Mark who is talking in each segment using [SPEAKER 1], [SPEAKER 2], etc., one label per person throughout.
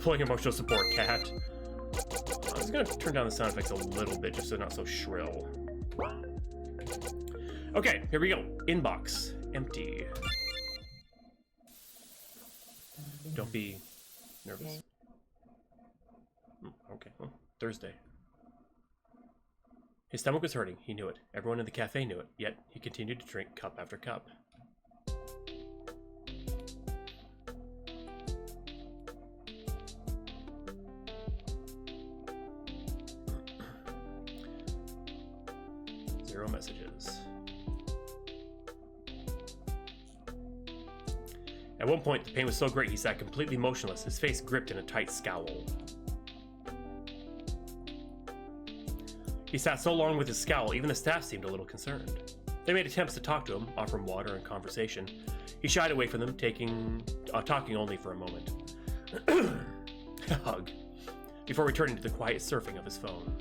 [SPEAKER 1] deploying emotional support, cat. I'm just gonna turn down the sound effects a little bit just so they're not so shrill. Okay, here we go. Inbox. Empty. Don't be nervous. Okay, well, Thursday. His stomach was hurting. He knew it. Everyone in the cafe knew it. Yet, he continued to drink cup after cup. Zero messages. At one point, the pain was so great he sat completely motionless, his face gripped in a tight scowl. He sat so long with his scowl, even the staff seemed a little concerned. They made attempts to talk to him, offer him water and conversation. He shied away from them, talking only for a moment. A hug, before returning to the quiet surfing of his phone.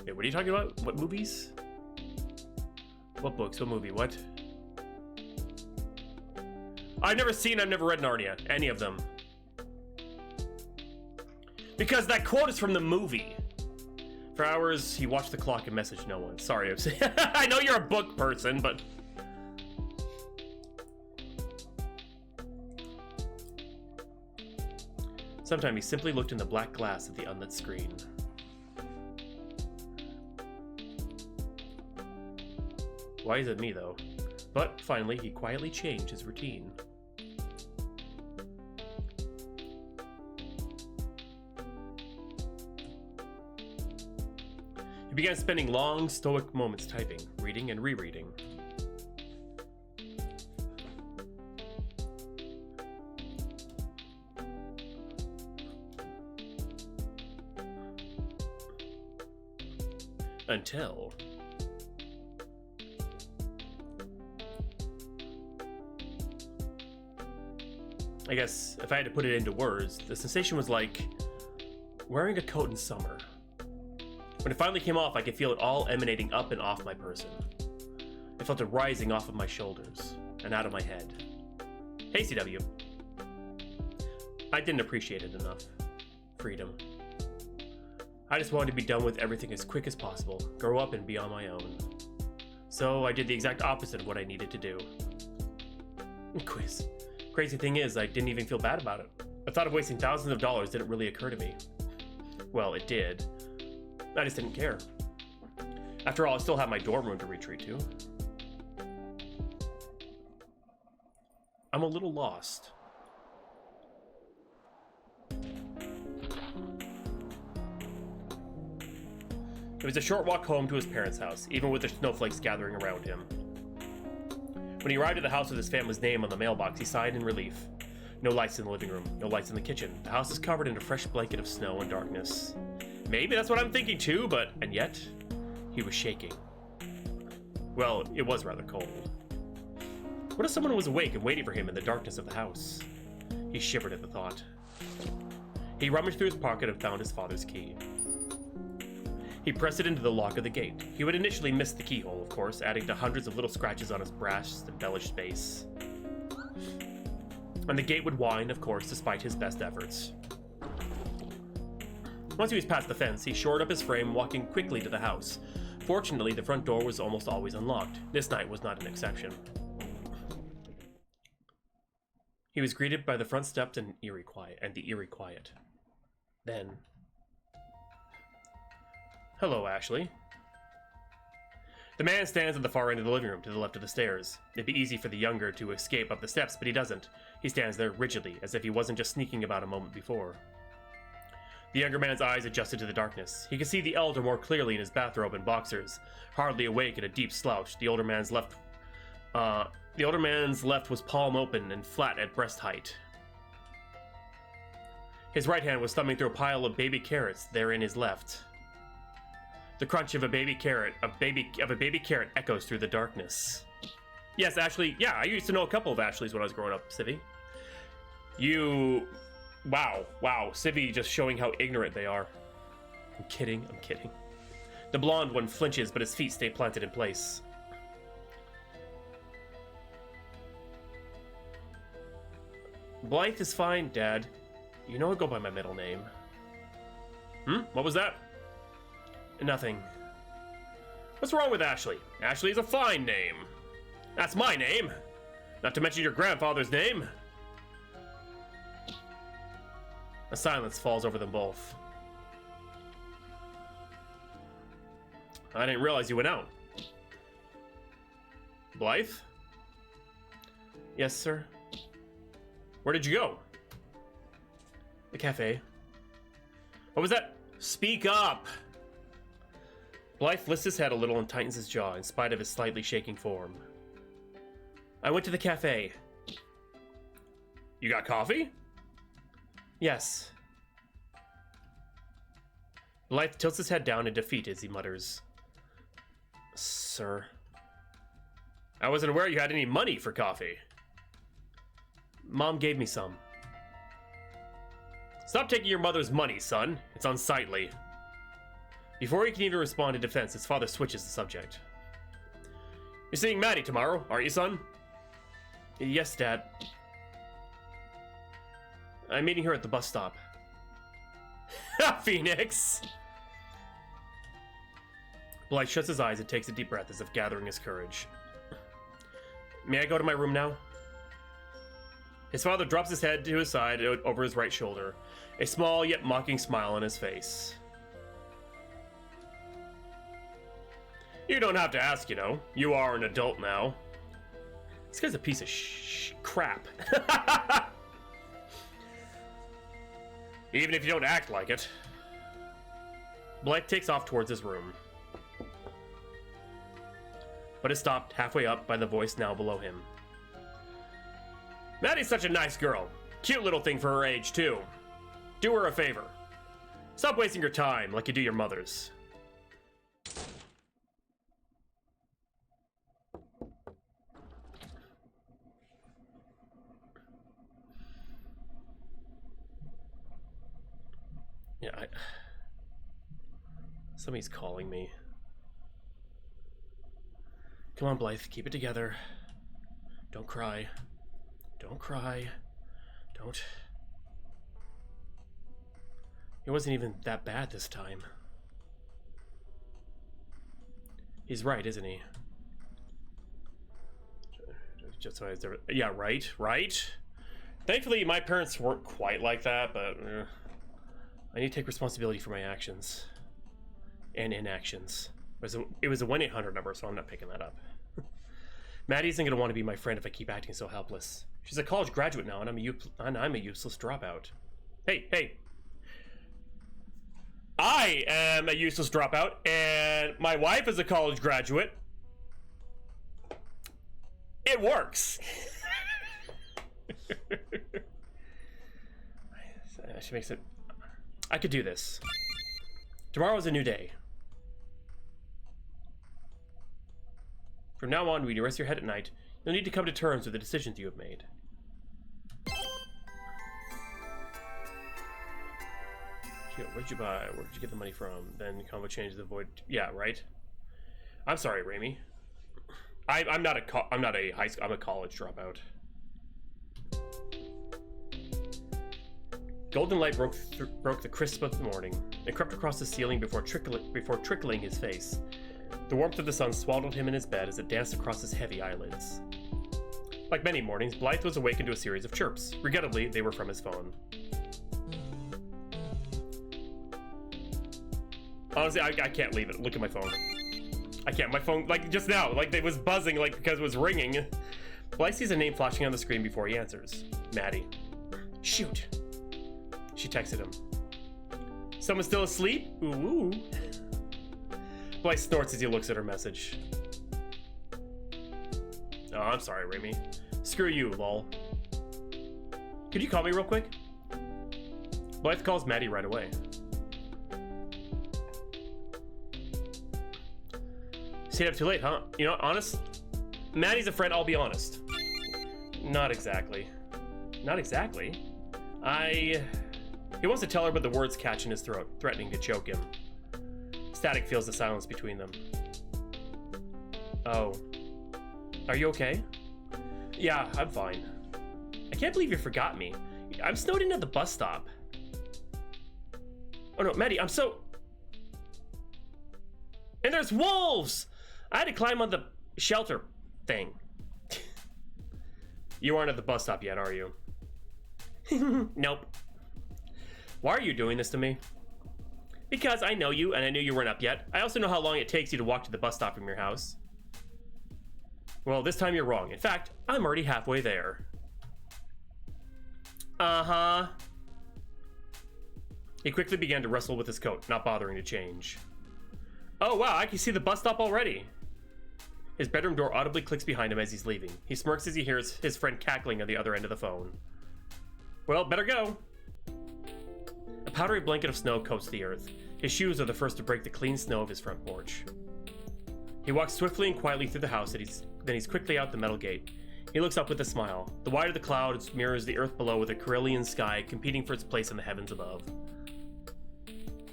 [SPEAKER 1] Wait, what are you talking about? What movies? What books? What movie? What? I've never read Narnia. Any of them. Because that quote is from the movie. For hours, he watched the clock and messaged no one. Sorry, I know you're a book person, but... Sometimes he simply looked in the black glass of the unlit screen. Why is it me, though? But finally, he quietly changed his routine. He began spending long, stoic moments typing, reading, and rereading. Until... I guess, if I had to put it into words, the sensation was like wearing a coat in summer. When it finally came off, I could feel it all emanating up and off my person. I felt it rising off of my shoulders and out of my head. Hey, CW. I didn't appreciate it enough. Freedom. I just wanted to be done with everything as quick as possible, grow up and be on my own. So I did the exact opposite of what I needed to do. Quiz. Crazy thing is, I didn't even feel bad about it. The thought of wasting thousands of dollars didn't really occur to me. Well, it did. I just didn't care. After all, I still have my dorm room to retreat to. I'm a little lost. It was a short walk home to his parents' house, even with the snowflakes gathering around him. When he arrived at the house with his family's name on the mailbox, he sighed in relief. No lights in the living room, no lights in the kitchen. The house is covered in a fresh blanket of snow and darkness. Maybe that's what I'm thinking too, and yet, he was shaking. Well, it was rather cold. What if someone was awake and waiting for him in the darkness of the house? He shivered at the thought. He rummaged through his pocket and found his father's key. He pressed it into the lock of the gate. He would initially miss the keyhole, of course, adding to hundreds of little scratches on his brass, embellished face. And the gate would whine, of course, despite his best efforts. Once he was past the fence, he shored up his frame, walking quickly to the house. Fortunately, the front door was almost always unlocked. This night was not an exception. He was greeted by the front steps and the eerie quiet. Then... Hello, Ashley. The man stands at the far end of the living room, to the left of the stairs. It'd be easy for the younger to escape up the steps, but he doesn't. He stands there rigidly, as if he wasn't just sneaking about a moment before. The younger man's eyes adjusted to the darkness. He could see the elder more clearly in his bathrobe and boxers, hardly awake in a deep slouch. The older man's left was palm open and flat at breast height. His right hand was thumbing through a pile of baby carrots there in his left. The crunch of a baby carrot echoes through the darkness. Yes, Ashley. Yeah, I used to know a couple of Ashleys when I was growing up, Civvy. Wow, Civvy just showing how ignorant they are. I'm kidding. The blonde one flinches, but his feet stay planted in place. Blythe is fine, Dad. You know I go by my middle name. What was that? Nothing. What's wrong with Ashley? Ashley is a fine name. That's my name. Not to mention your grandfather's name. A silence falls over them both. I didn't realize you went out. Blythe? Yes, sir. Where did you go? The cafe. What was that? Speak up! Blythe lifts his head a little and tightens his jaw in spite of his slightly shaking form. I went to the cafe. You got coffee? Yes. Blythe tilts his head down in defeat as he mutters, Sir. I wasn't aware you had any money for coffee. Mom gave me some. Stop taking your mother's money, son. It's unsightly. Before he can even respond in defense, his father switches the subject. You're seeing Maddie tomorrow, aren't you, son? Yes, Dad. I'm meeting her at the bus stop. Phoenix! Blythe shuts his eyes and takes a deep breath as if gathering his courage. May I go to my room now? His father drops his head to his side over his right shoulder, a small yet mocking smile on his face. You don't have to ask, you know. You are an adult now. This guy's a piece of crap. Even if you don't act like it. Blythe takes off towards his room, but is stopped halfway up by the voice now below him. Maddie's such a nice girl. Cute little thing for her age, too. Do her a favor. Stop wasting your time like you do your mother's. Yeah, somebody's calling me. Come on, Blythe, keep it together. Don't cry. Don't cry. Don't. It wasn't even that bad this time. He's right, isn't he? Just so yeah, right. Thankfully, my parents weren't quite like that, but I need to take responsibility for my actions and inactions. It was a 1-800 number, so I'm not picking that up. Maddie isn't gonna want to be my friend if I keep acting so helpless. She's a college graduate now, and I'm a useless dropout. Hey. I am a useless dropout, and my wife is a college graduate. It works. She makes it. I could do this. Tomorrow is a new day. From now on, when you rest your head at night, you'll need to come to terms with the decisions you have made. What did you buy? Where did you get the money from? Then combo change the void. Yeah, right. I'm sorry, Raimi. I'm not a high school. I'm a college dropout. Golden light broke the crisp of the morning. It crept across the ceiling before trickling his face. The warmth of the sun swaddled him in his bed as it danced across his heavy eyelids. Like many mornings, Blythe was awakened to a series of chirps. Regrettably, they were from his phone. Honestly, I can't leave it. Look at my phone. I can't. My phone, like just now, like it was buzzing, like because it was ringing. Blythe sees a name flashing on the screen before he answers. Maddie. Shoot. She texted him. Someone still asleep? Ooh. Blythe snorts as he looks at her message. Oh, I'm sorry, Raimi. Screw you, lol. Could you call me real quick? Blythe calls Maddie right away. Stayed up too late, huh? You know, honest? Maddie's a friend, I'll be honest. Not exactly. Not exactly. He wants to tell her, but the words catch in his throat, threatening to choke him. Static fills the silence between them. Oh. Are you okay? Yeah, I'm fine. I can't believe you forgot me. I'm snowed in at the bus stop. Oh no, Maddie, I'm so... And there's wolves! I had to climb on the shelter thing. You aren't at the bus stop yet, are you? Nope. Why are you doing this to me? Because I know you, and I knew you weren't up yet. I also know how long it takes you to walk to the bus stop from your house. Well, this time you're wrong. In fact, I'm already halfway there. Uh-huh. He quickly began to wrestle with his coat, not bothering to change. Oh, wow, I can see the bus stop already. His bedroom door audibly clicks behind him as he's leaving. He smirks as he hears his friend cackling on the other end of the phone. Well, better go. A powdery blanket of snow coats the earth. His shoes are the first to break the clean snow of his front porch. He walks swiftly and quietly through the house, then he's quickly out the metal gate. He looks up with a smile. The white of the clouds mirrors the earth below with a Carillion sky competing for its place in the heavens above.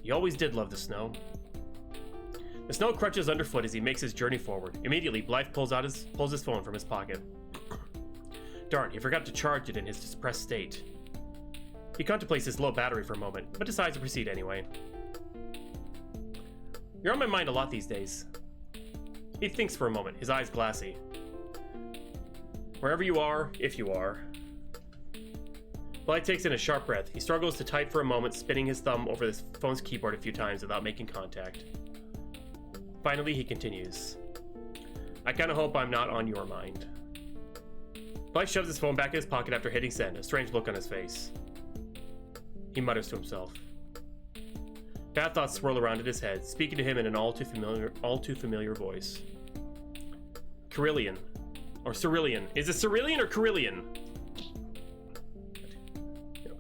[SPEAKER 1] He always did love the snow. The snow crunches underfoot as he makes his journey forward. Immediately, Blythe pulls his phone from his pocket. Darn, he forgot to charge it in his depressed state. He contemplates his low battery for a moment, but decides to proceed anyway. You're on my mind a lot these days. He thinks for a moment, his eyes glassy. Wherever you are, if you are. Blythe takes in a sharp breath. He struggles to type for a moment, spinning his thumb over his phone's keyboard a few times without making contact. Finally, he continues. I kinda hope I'm not on your mind. Blythe shoves his phone back in his pocket after hitting send, a strange look on his face. He mutters to himself. Bad thoughts swirl around in his head, speaking to him in an all too familiar voice. Carillion. Or Cerulean. Is it Cerulean or Carillion?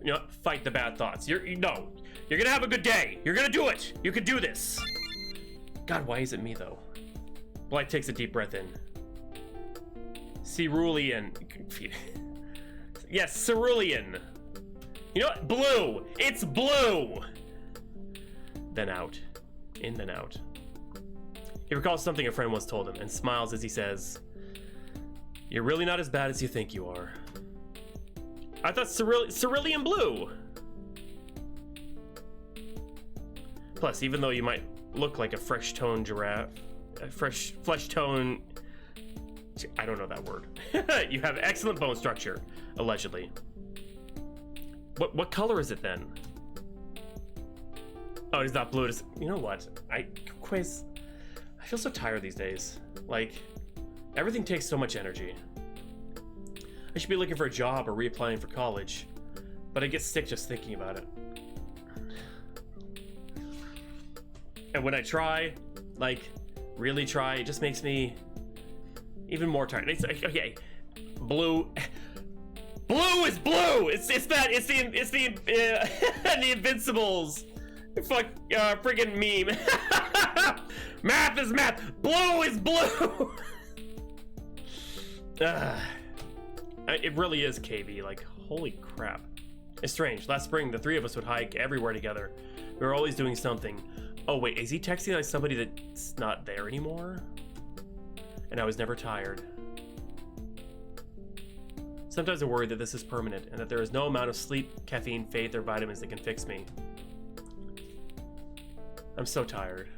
[SPEAKER 1] You know, fight the bad thoughts. You're gonna have a good day. You're gonna do it. You can do this. God, why is it me though? Blythe takes a deep breath in. Cerulean. Yes, Cerulean. You know what? Blue. It's blue. Then out. In, then out. He recalls something a friend once told him and smiles as he says, "You're really not as bad as you think you are." I thought cerulean blue. Plus, even though you might look like a fresh tone giraffe, a fresh flesh tone, I don't know that word. You have excellent bone structure, allegedly. What color is it then? Oh, it's not blue. It's, you know what? I feel so tired these days. Like, everything takes so much energy. I should be looking for a job or reapplying for college, but I get sick just thinking about it. And when I try, like, really try, it just makes me even more tired. It's like, okay, blue. Blue is blue. It's the the Invincibles. Fuck, friggin' meme. Math is math. Blue is blue. It really is KB. Like, holy crap. It's strange. Last spring, the three of us would hike everywhere together. We were always doing something. Oh wait, is he texting like somebody that's not there anymore? And I was never tired. Sometimes I worry that this is permanent and that there is no amount of sleep, caffeine, faith, or vitamins that can fix me. I'm so tired.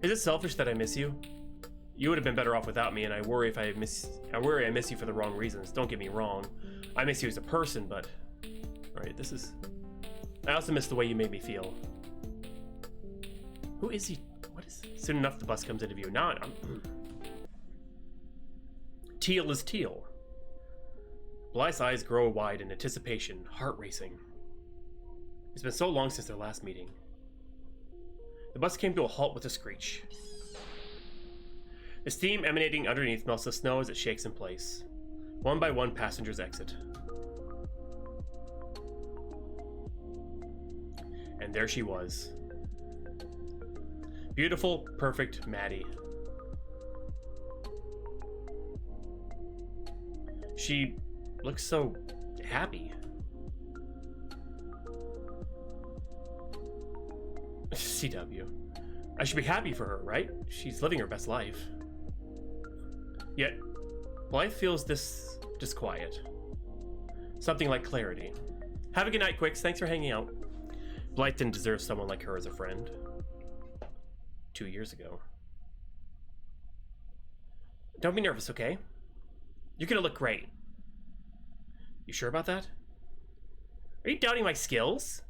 [SPEAKER 1] Is it selfish that I miss you? You would have been better off without me, and I worry I miss you for the wrong reasons. Don't get me wrong. I miss you as a person, but... Alright, this is... I also miss the way you made me feel. Who is he? What is... Soon enough the bus comes into view. Now I'm... Teal is teal. Blythe's eyes grow wide in anticipation, heart racing. It's been so long since their last meeting. The bus came to a halt with a screech. The steam emanating underneath melts the snow as it shakes in place. One by one, passengers exit. And there she was. Beautiful, perfect Maddie. She looks so happy. CW. I should be happy for her, right? She's living her best life. Yet, Blythe feels this disquiet. Something like clarity. Have a good night, Quicks. Thanks for hanging out. Blythe didn't deserve someone like her as a friend. 2 years ago. Don't be nervous, okay? You're gonna look great. You sure about that? Are you doubting my skills?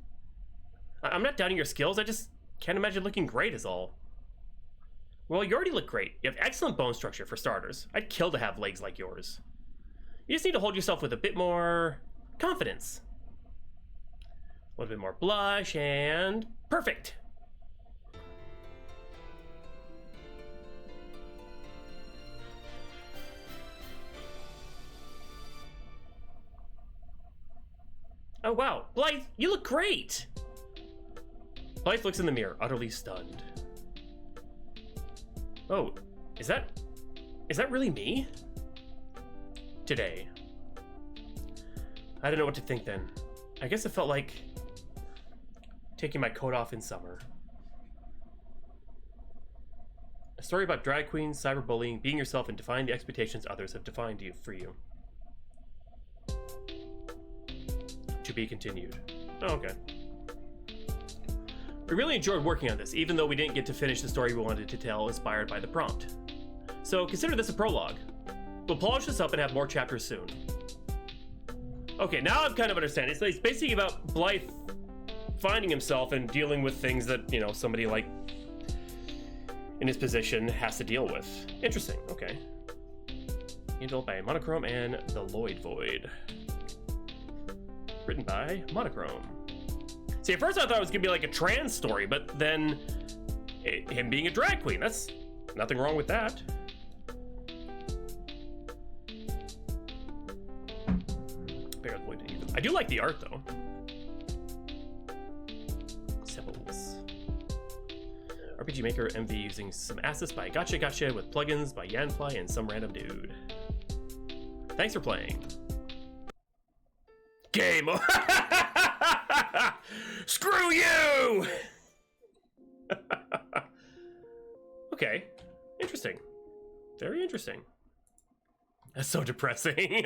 [SPEAKER 1] I'm not doubting your skills, I just can't imagine looking great is all. Well, you already look great. You have excellent bone structure for starters. I'd kill to have legs like yours. You just need to hold yourself with a bit more confidence. A little bit more blush and perfect. Oh wow, Blythe, you look great! Blythe looks in the mirror, utterly stunned. Oh, is that really me? Today. I don't know what to think then. I guess it felt like taking my coat off in summer. A story about drag queens, cyberbullying, being yourself, and defying the expectations others have defined you for you. To be continued. Oh, okay. We really enjoyed working on this, even though we didn't get to finish the story we wanted to tell inspired by the prompt. So consider this a prologue. We'll polish this up and have more chapters soon. Okay, now I'm kind of understanding. So it's basically about Blythe finding himself and dealing with things that, you know, somebody like in his position has to deal with. Interesting, okay. Handled by Monochrome and the Lloyd Void. Written by Monochrome. See, at first I thought it was gonna be like a trans story, but then him being a drag queen, that's nothing wrong with that. I do like the art though. Symbols. RPG Maker MV using some assets by Gotcha with plugins by Yanfly and some random dude. Thanks for playing. Game over. Screw you! Okay, interesting. Very interesting. That's so depressing.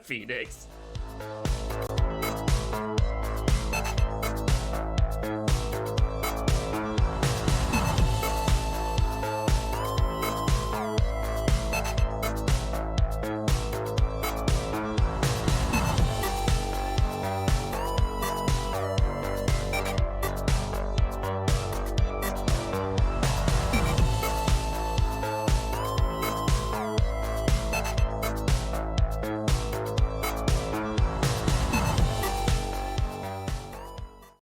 [SPEAKER 1] Phoenix.